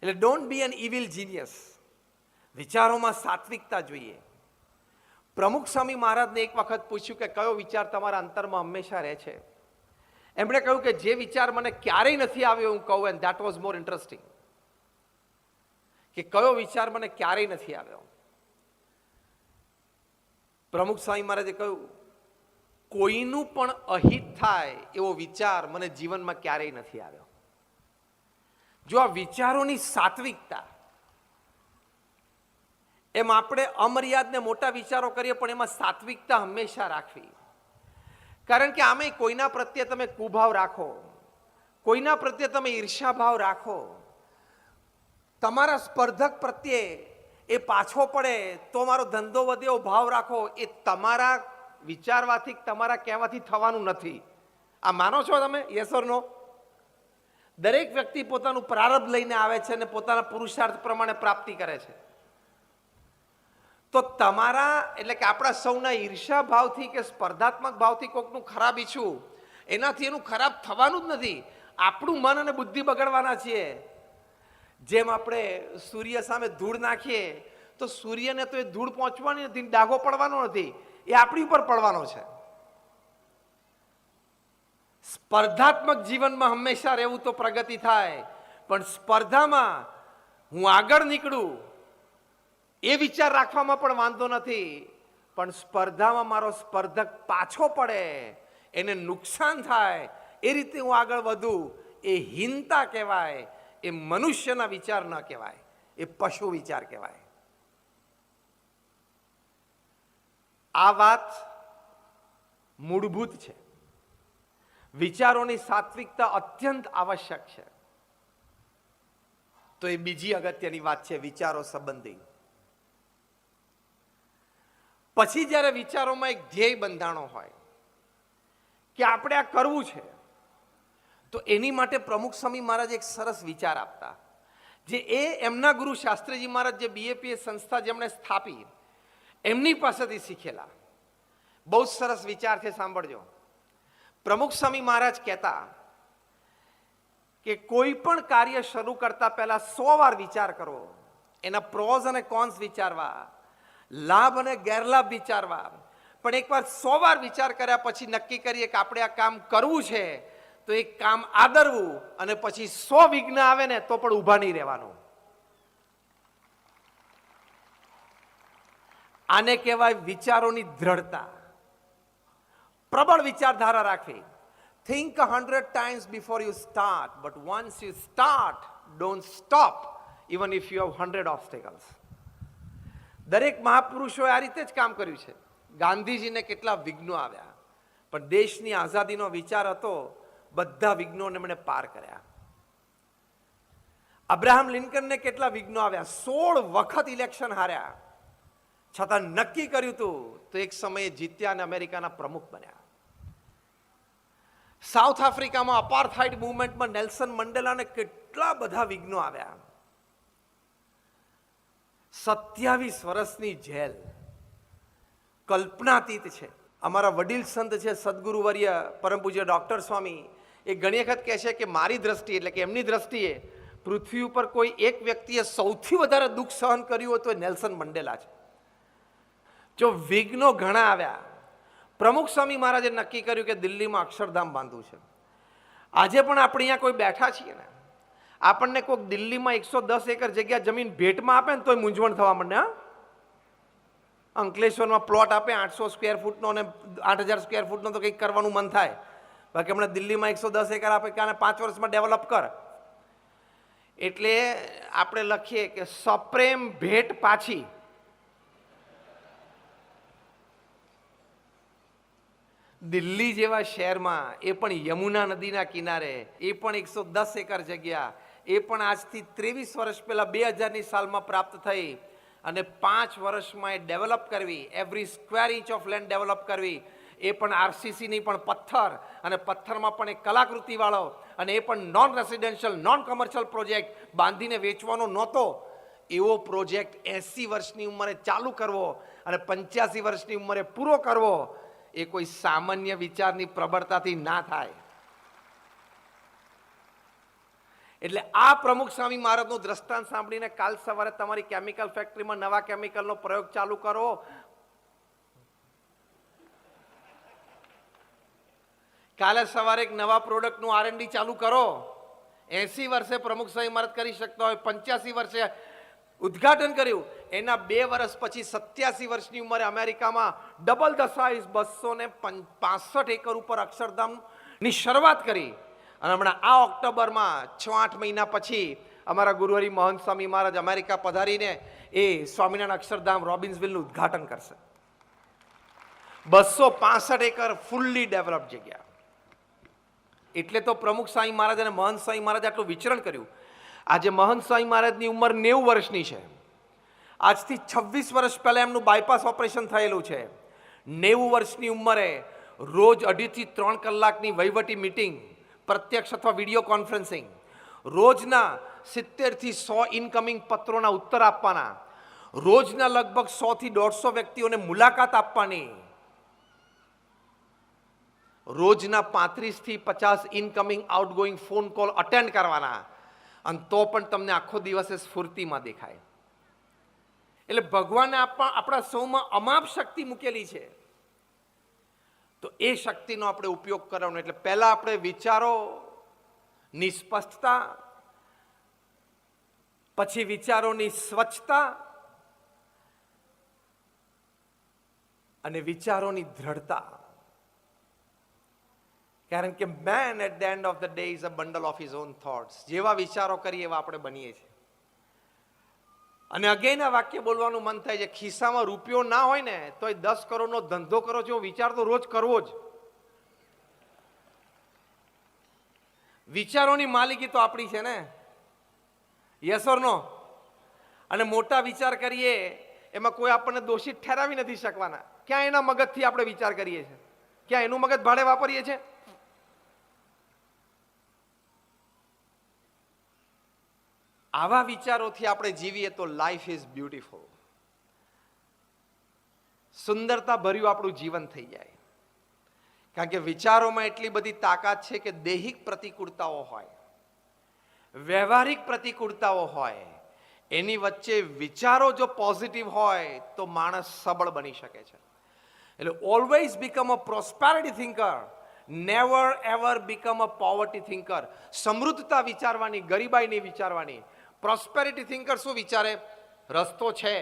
એટલે don't be an evil genius. વિચારોમાં સાત્વિકતા જોઈએ. પ્રમુખ સ્વામી મહારાજને એક વખત પૂછ્યું કે કયો વિચાર તમારા અંતરમાં હંમેશા રહે છે. એમણે કહ્યું કે જે વિચાર મને ક્યારેય નથી આવ્યો હું કહું, and that was more interesting. કે કયો વિચાર મને ક્યારેય નથી આવ્યો. પ્રમુખ સ્વામી મહારાજે કહ્યું, કોઈનું પણ અહિત થાય એવો વિચાર મને જીવનમાં ક્યારેય નથી આવ્યો. જો આ વિચારોની સાત્વિકતા, એમ આપણે અમર્યાદ ને મોટા વિચારો કરીએ પણ એમાં સાત્વિકતા હંમેશા રાખવી. કારણ કે આમે કોઈના પ્રત્યે તમે કુભાવ રાખો, કોઈના પ્રત્યે તમે ઈર્ષાભાવ રાખો, તમારા સ્પર્ધક પ્રત્યે એ પાછો પડે તો મારો ધંધો વધે એવો ભાવ રાખો, એ તમારા વિચારવાથી તમારા કહેવાથી થવાનું નથી. આ માનો છો તમે? યસ ઓર નો? દરેક વ્યક્તિ પોતાનું પ્રારબ્ધ લઈને આવે છે અને પોતાના પુરુષાર્થ પ્રમાણે પ્રાપ્તિ કરે છે. તો તમારા એટલે કે આપણા સૌના ઈર્ષા ભાવથી કે સ્પર્ધાત્મક ભાવથી કોઈકનું ખરાબ ઈચ્છું, એનાથી એનું ખરાબ થવાનું જ નથી. આપણું મન અને બુદ્ધિ બગડવાના છીએ. જેમ આપણે સૂર્ય સામે ધૂળ નાખીએ તો સૂર્યને તો એ ધૂળ પહોંચવાની નથી, ડાઘો પડવાનો નથી, એ આપણી ઉપર પડવાનો છે. સ્પર્ધાત્મક જીવનમાં હંમેશા રહેવું તો પ્રગતિ થાય, પણ સ્પર્ધામાં હું આગળ નીકળું એ વિચાર રાખવામાં પણ વાંધો નથી, પણ સ્પર્ધામાં મારો સ્પર્ધક પાછો પડે, એને નુકસાન થાય એ રીતે હું આગળ વધું, એ હીનતા કહેવાય. એ મનુષ્યના વિચાર ન કહેવાય, એ પશુ વિચાર કહેવાય. આ વાત મૂળભૂત છે. વિચારોની સાત્વિકતા અત્યંત આવશ્યક છે. તો એ બીજી અગત્યની વાત છે વિચારો સંબંધી. પછી જ્યારે વિચારોમાં એક ધ્યેય બંધાણો હોય કે આપણે આ કરવું છે, તો એની માટે પ્રમુખ સ્વામી મહારાજ એક સરસ વિચાર આપતા, જે એમના ગુરુ શાસ્ત્રીજી મહારાજ જે બીએપીએસ સંસ્થા જેમણે સ્થાપી, એમની પાસેથી શીખેલા. બહુ સરસ વિચાર છે, સાંભળજો. પ્રમુખ સ્વામી મહારાજ કહેતા કે કોઈ પણ કાર્ય શરૂ કરતા પહેલા 100 વાર વિચાર કરો, એના પ્રોઝ અને કોન્સ વિચારવા, લાભ અને ગેરલાભ વિચારવા. પણ એકવાર 100 વાર વિચાર કર્યા પછી નક્કી કરીએ કે આપણે આ કામ કરવું છે, તો એક કામ આદરવું, અને પછી 100 વિઘ્ન આવે ને તો પણ ઊભા નહીં રહેવાનું. આને કહેવાય વિચારોની દ્રઢતા. પ્રબળ વિચારધારા રાખવી. Think 100 times before you start, but once you start, don't stop, even if you have 100 obstacles. દરેક મહાપુરુષોએ આ રીતે જ કામ કર્યું છે. ગાંધીજીને કેટલા વિઘ્નો આવ્યા, પણ દેશની આઝાદીનો વિચાર હતો, બધા વિઘ્નોને એમણે પાર કર્યા. અબ્રાહમ લિંકનને કેટલા વિઘ્નો આવ્યા, 16 વખત ઇલેક્શન હાર્યા, છતાં નક્કી કર્યું હતું તો એક સમયે જીત્યા અને અમેરિકાના પ્રમુખ બન્યા. સાઉથ આફ્રિકામાં અપાર્થાઇડ મૂવમેન્ટમાં નેલ્સન મંડેલાને કેટલા બધા વિઘ્નો આવ્યા. 27 વર્ષની જેલ કલ્પનાતીત છે. અમારા વડીલ સંત છે સદગુરુવર્ય પરમ પૂજ્ય ડોક્ટર સ્વામી, એ ઘણી વખત કહે છે કે મારી દ્રષ્ટિએ એટલે કે એમની દ્રષ્ટિએ પૃથ્વી ઉપર કોઈ એક વ્યક્તિએ સૌથી વધારે દુઃખ સહન કર્યું હોય તો એ નેલ્સન મંડેલા છે. જો વિઘ્નો ઘણા આવ્યા, પ્રમુખ સ્વામી મહારાજે નક્કી કર્યું કે દિલ્હીમાં અક્ષરધામ બાંધવું છે. આજે પણ આપણે અહીંયા કોઈ બેઠા છીએ ને, આપણને કોઈક દિલ્હીમાં 110 એકર જગ્યા જમીન ભેટમાં આપે ને તોય મૂંઝવણ થવા માંડે. અંકલેશ્વરમાં પ્લોટ આપે 800 સ્ક્વેર ફૂટનો અને 8000 સ્ક્વેર ફૂટનો તો કંઈક કરવાનું મન થાય. બાકી હમણાં દિલ્હીમાં 110 એકર આપે કે આને 5 વર્ષમાં ડેવલપ કર. એટલે આપણે લખીએ કે સપ્રેમ ભેટ પાછી. દિલ્હી જેવા શહેરમાં, એ પણ યમુના નદીના કિનારે, એ પણ 110 એકર જગ્યા, એ પણ આજથી 23 વર્ષ પહેલા 2000ની સાલમાં પ્રાપ્ત થઈ અને 5 વર્ષમાં એ ડેવલપ કરવી, every square inch of land develop કરવી, એ પણ આરસીસીની પણ પથ્થર, અને પથ્થરમાં પણ એક કલાકૃતિવાળો, અને એ પણ non residential non commercial project, બાંધીને વેચવાનો નહોતો એવો પ્રોજેક્ટ 80 વર્ષની ઉંમરે ચાલુ કરવો અને 85 વર્ષની ઉંમરે પૂરો કરવો, એ કોઈ સામાન્ય વિચારની પ્રબળતાથી ના થાય. એટલે આ પ્રમુખ સ્વામી મહારાજનું દ્રષ્ટાંત સાંભળીને કાલ સવારે તમારી કેમિકલ ફેક્ટરીમાં નવા કેમિકલનો પ્રયોગ ચાલુ કરો. કાલે સવારે એક નવા પ્રોડક્ટનું R&D ચાલુ કરો. 80 વર્ષે પ્રમુખ સ્વામી મહારાજ કરી શકતા હોય, 85 વર્ષે ઉદ્ઘાટન કર્યું, એના 2 વર્ષ પછી 87 વર્ષની ઉંમરે અમેરિકામાં ડબલ ધ સાઇઝ 265 એકર ઉપર અક્ષરધામની શરૂઆત કરી. અને હમણાં આ ઓક્ટોબરમાં 6-8 મહિના પછી અમારા ગુરુહરિ મહંત સ્વામી મહારાજ અમેરિકા પધારીને એ સ્વામિનારાયણ અક્ષરધામ રોબિન્સવિલનું ઉદ્ઘાટન કરશે. 265 એકર ફૂલ્લી ડેવલપ જગ્યા. એટલે તો પ્રમુખ સ્વામી મહારાજ અને મહંત સ્વામી મહારાજ આટલું વિચરણ કર્યું. આજે મહંત સ્વામી મહારાજની ઉંમર 90 વર્ષની છે. આજથી 26 વર્ષ પહેલા એમનું બાયપાસ ઓપરેશન થયેલું છે. 90 વર્ષની ઉંમરે રોજ 2.5 થી 3 કલાકની વહીવટી મીટિંગ, પ્રત્યક્ષ અથવા વિડીયો કોન્ફરન્સિંગ, રોજના 70 થી 100 ઇનકમિંગ પત્રોના ઉત્તર આપવાના, રોજના લગભગ 100 થી 150 વ્યક્તિઓને મુલાકાત આપવાની, રોજના 35 થી 50 incoming outgoing phone call attend કરવાના, અને તો પણ તમને આખો દિવસે સ્ફૂર્તિમાં દેખાય. એટલે ભગવાને આપણા સૌમાં અમાપ શક્તિ મૂકેલી છે. તો એ શક્તિનો આપણે ઉપયોગ કરવાનો. એટલે પહેલા આપણે વિચારોની સ્પષ્ટતા, પછી વિચારોની સ્વચ્છતા અને વિચારોની દ્રઢતા. કારણ કે man at the end of the day is a bundle of his own thoughts. જેવા વિચારો કરીએ એવા આપણે બનીએ છીએ. અને અગેન આ વાક્ય બોલવાનું મન થાય છે, ખિસ્સામાં રૂપિયો ના હોય ને તો 10 કરોડનો ધંધો કરો છો, વિચાર તો રોજ કરવો જ. વિચારોની માલિકી તો આપણી છે ને, યસ ઓર નો? અને મોટા વિચાર કરીએ એમાં કોઈ આપણને દોષિત ઠેરાવી નથી શકવાના. ક્યાં એના મગજથી આપણે વિચાર કરીએ છીએ? ક્યાં એનું મગજ ભાડે વાપરીએ છીએ? આવા વિચારોથી આપણે જીવીએ તો લાઈફ ઇઝ બ્યુટીફુલ. સુંદરતા ભર્યું આપણું જીવન થઈ જાય. કારણ કે વિચારોમાં એટલી બધી તાકાત છે કે દૈહિક પ્રતિકૂળતાઓ હોય, વ્યવહારિક પ્રતિકૂળતાઓ હોય, એની વચ્ચે વિચારો જો પોઝિટિવ હોય તો માણસ સબળ બની શકે છે. એટલે always become a prosperity thinker, never ever become a poverty thinker. સમૃદ્ધતા વિચારવાની, ગરીબાઈ નહીં વિચારવાની. પ્રોસ્પેરિટી થિંકર શું વિચારે? રસ્તો છે.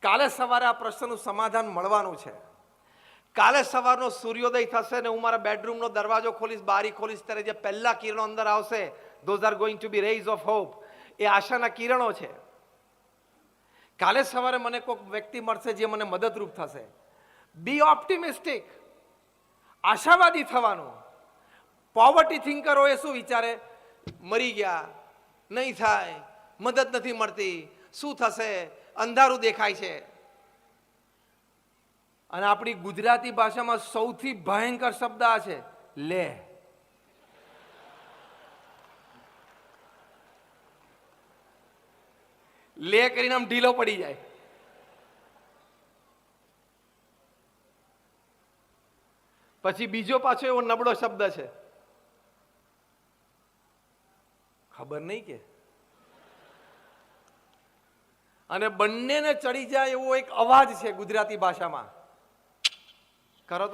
કાલે સવારે આ પ્રશ્નનું સમાધાન મળવાનું છે. કાલે સવારનો સૂર્યોદય થશે ને હું મારા બેડરૂમનો દરવાજો ખોલીશ, બારી ખોલીશ, ત્યારે જે પહેલા કિરણો અંદર આવશે, those are going to be rays of hope. એ આશાના કિરણો છે. કાલે સવારે મને કોઈક વ્યક્તિ મળશે જે મને મદદરૂપ થશે. બી ઓપ્ટિમિસ્ટિક, આશાવાદી થવાનું. પોવર્ટી થિંકરો એ શું વિચારે? મરી ગયા, નહીં થાય, મદદ નથી મળતી, શું થશે, અંધારું દેખાય છે. અને આપણી ગુજરાતી ભાષામાં સૌથી ભયંકર શબ્દ આ છે, લે. લે કરીને આમ ઢીલો પડી જાય. પછી બીજો પાછો એવો નબળો શબ્દ છે, ખબર નહીં કે. અને બંનેને ચડી જાય એવો એક અવાજ છે ગુજરાતી ભાષામાં. કરો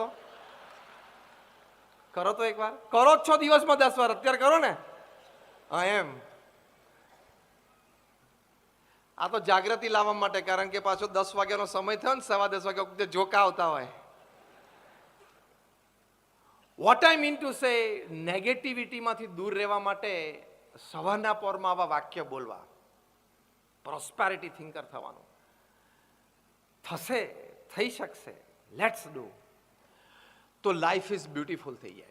તો એકવાર કરો જ છો, દિવસમાં 10 વાર. અત્યારે કરો ને. હા એમ. આ તો જાગૃતિ લાવવા માટે, કારણ કે પાછો 10 વાગ્યાનો સમય થયો ને, 10:15 વાગ્યા વખતે જોકા આવતા હોય. What I mean to say, નેગેટિવિટીમાંથી દૂર રહેવા માટે સવારના પોરમાં આવા વાક્ય બોલવા. પ્રોસ્પેરિટી થિંકર થવાનું. થશે, થઈ શકશે, લેટ્સ ડુ. તો લાઈફ ઇઝ બ્યુટીફુલ થઈ જાય.